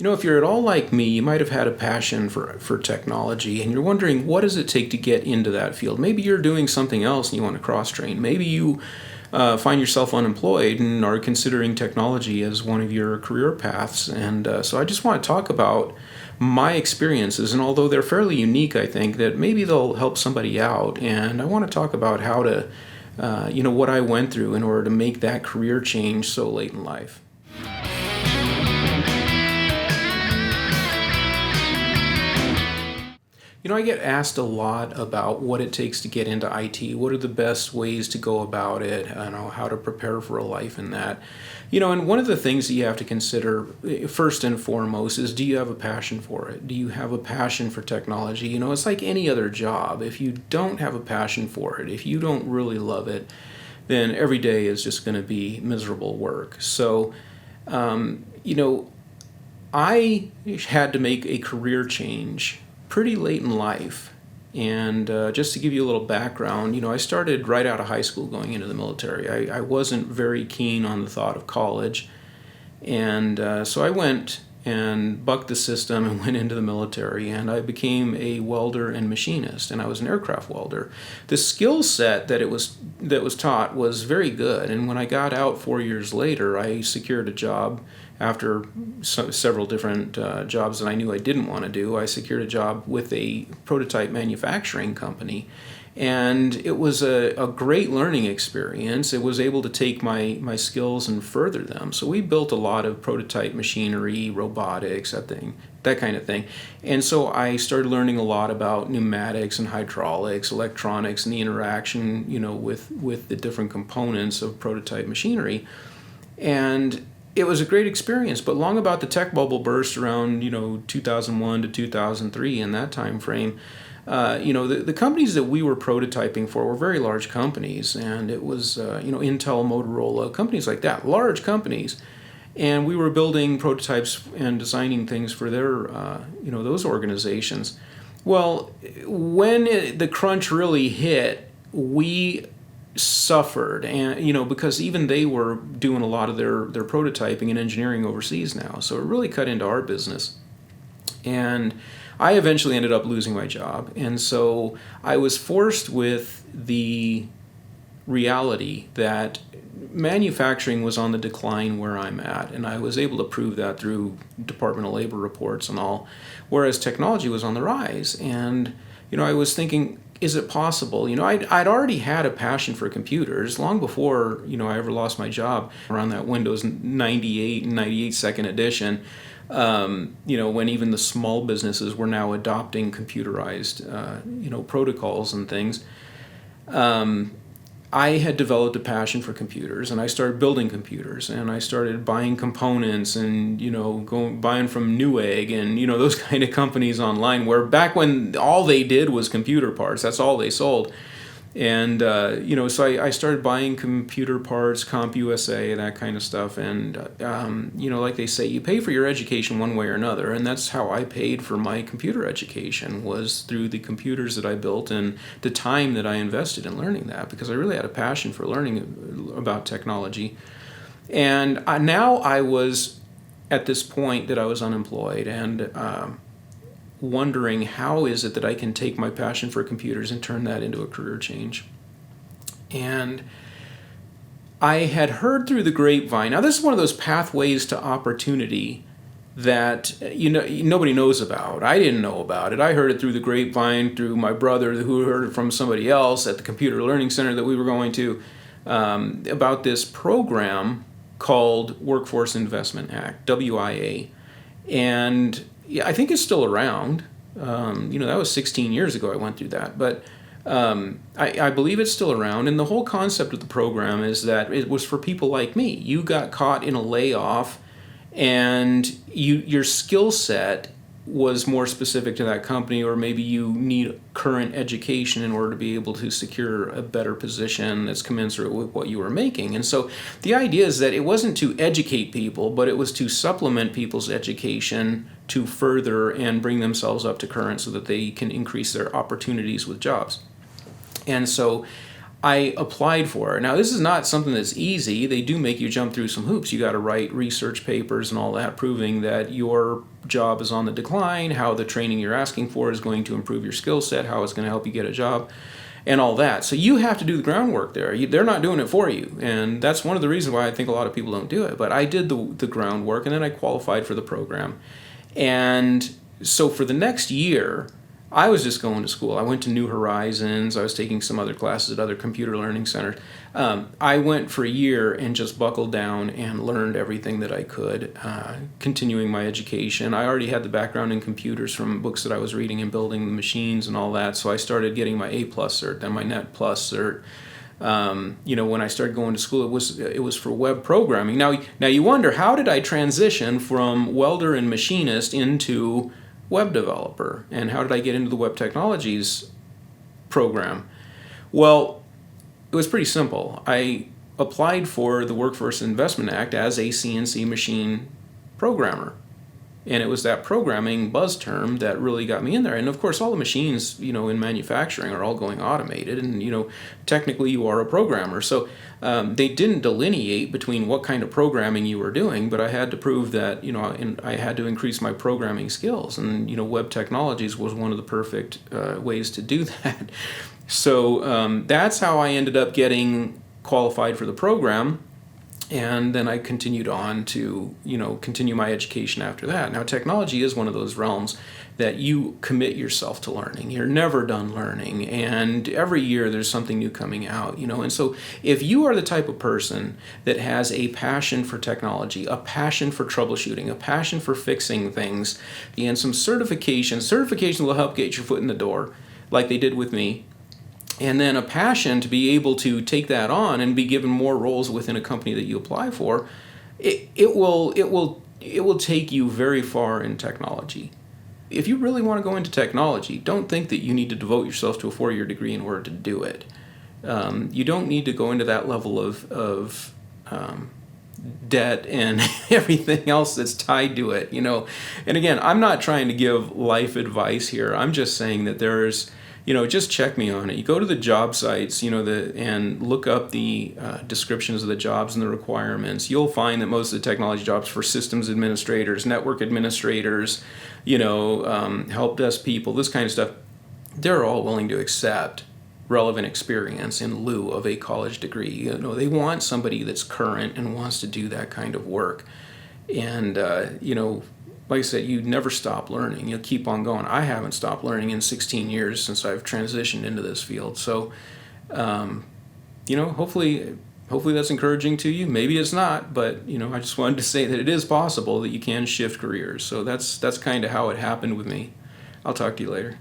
If you're at all like me, you might have had a passion for technology and you're wondering what does it take to get into that field. Maybe you're doing something else and you want to cross-train. Maybe you find yourself unemployed and are considering technology as one of your career paths. And so I just want to talk about my experiences, and although they're fairly unique, I think that maybe they'll help somebody out. And I want to talk about how to, what I went through in order to make that career change so late in life. I get asked a lot about what it takes to get into IT. What are the best ways to go about it? How to prepare for a life in that. And one of the things that you have to consider first and foremost is, do you have a passion for it? Do you have a passion for technology? It's like any other job. If you don't have a passion for it, if you don't really love it, then every day is just going to be miserable work. So, I had to make a career change pretty late in life. And just to give you a little background, I started right out of high school going into the military. I wasn't very keen on the thought of college. And so I went and bucked the system and went into the military, and I became a welder and machinist, and I was an aircraft welder. The skill set that was taught was very good, and when I got out 4 years later, I secured a job. After several different jobs that I knew I didn't want to do, I secured a job with a prototype manufacturing company. And it was a great learning experience. It was able to take my skills and further them. So we built a lot of prototype machinery, robotics, that kind of thing. And so I started learning a lot about pneumatics and hydraulics, electronics, and the interaction, with the different components of prototype machinery. And it was a great experience, but long about the tech bubble burst around 2001 to 2003 in that time frame. The companies that we were prototyping for were very large companies, and it was Intel, Motorola, companies like that, large companies, and we were building prototypes and designing things for their those organizations. Well, when the crunch really hit, we suffered, and because even they were doing a lot of their prototyping and engineering overseas now, so it really cut into our business. And I eventually ended up losing my job, and so I was forced with the reality that manufacturing was on the decline where I'm at, and I was able to prove that through Department of Labor reports and all, whereas technology was on the rise. And I was thinking, is it possible? I'd already had a passion for computers long before, I ever lost my job around that Windows 98 and 98 second edition, when even the small businesses were now adopting computerized, protocols and things. I had developed a passion for computers, and I started building computers, and I started buying components and, buying from Newegg and, those kind of companies online, where back when all they did was computer parts, that's all they sold. And, so I started buying computer parts, CompUSA, that kind of stuff. And, like they say, you pay for your education one way or another. And that's how I paid for my computer education, was through the computers that I built and the time that I invested in learning that, because I really had a passion for learning about technology. And now I was at this point that I was unemployed, and wondering how is it that I can take my passion for computers and turn that into a career change. And I had heard through the grapevine. Now, this is one of those pathways to opportunity that nobody knows about. I didn't know about it. I heard it through the grapevine, through my brother, who heard it from somebody else at the Computer Learning Center that we were going to, about this program called Workforce Investment Act, WIA. And yeah, I think it's still around. That was 16 years ago I went through that. But I believe it's still around. And the whole concept of the program is that it was for people like me. You got caught in a layoff, and your skill set was more specific to that company, or maybe you need current education in order to be able to secure a better position that's commensurate with what you were making. And so the idea is that it wasn't to educate people, but it was to supplement people's education to further and bring themselves up to current so that they can increase their opportunities with jobs. And so I applied for it. Now, this is not something that's easy. They do make you jump through some hoops. You got to write research papers and all that, proving that your job is on the decline, how the training you're asking for is going to improve your skill set, how it's going to help you get a job, and all that. So you have to do the groundwork there. They're not doing it for you. And that's one of the reasons why I think a lot of people don't do it. But I did the groundwork, and then I qualified for the program. And so for the next year, I was just going to school. I went to New Horizons. I was taking some other classes at other computer learning centers. I went for a year and just buckled down and learned everything that I could, continuing my education. I already had the background in computers from books that I was reading and building the machines and all that, so I started getting my A+ cert, then my Net Plus cert. When I started going to school, it was for web programming. Now you wonder, how did I transition from welder and machinist into web developer, and how did I get into the web technologies program? Well, it was pretty simple. I applied for the Workforce Investment Act as a CNC machine programmer. And it was that programming buzz term that really got me in there. And of course, all the machines, in manufacturing are all going automated. And, technically you are a programmer. So they didn't delineate between what kind of programming you were doing, but I had to prove that, and I had to increase my programming skills. And, web technologies was one of the perfect ways to do that. So that's how I ended up getting qualified for the program. And then I continued on to, continue my education after that. Now, technology is one of those realms that you commit yourself to learning. You're never done learning. And every year there's something new coming out, And so if you are the type of person that has a passion for technology, a passion for troubleshooting, a passion for fixing things, and some certifications will help get your foot in the door, like they did with me. And then a passion to be able to take that on and be given more roles within a company that you apply for, it will take you very far in technology. If you really want to go into technology, don't think that you need to devote yourself to a 4-year degree in order to do it. You don't need to go into that level of debt and everything else that's tied to it. And again, I'm not trying to give life advice here. I'm just saying that there's, just check me on it. You go to the job sites, and look up the descriptions of the jobs and the requirements. You'll find that most of the technology jobs for systems administrators, network administrators, help desk people, this kind of stuff, they're all willing to accept relevant experience in lieu of a college degree. They want somebody that's current and wants to do that kind of work. And, like I said, you never stop learning. You'll keep on going. I haven't stopped learning in 16 years since I've transitioned into this field. So, hopefully that's encouraging to you. Maybe it's not, but, I just wanted to say that it is possible that you can shift careers. So that's kind of how it happened with me. I'll talk to you later.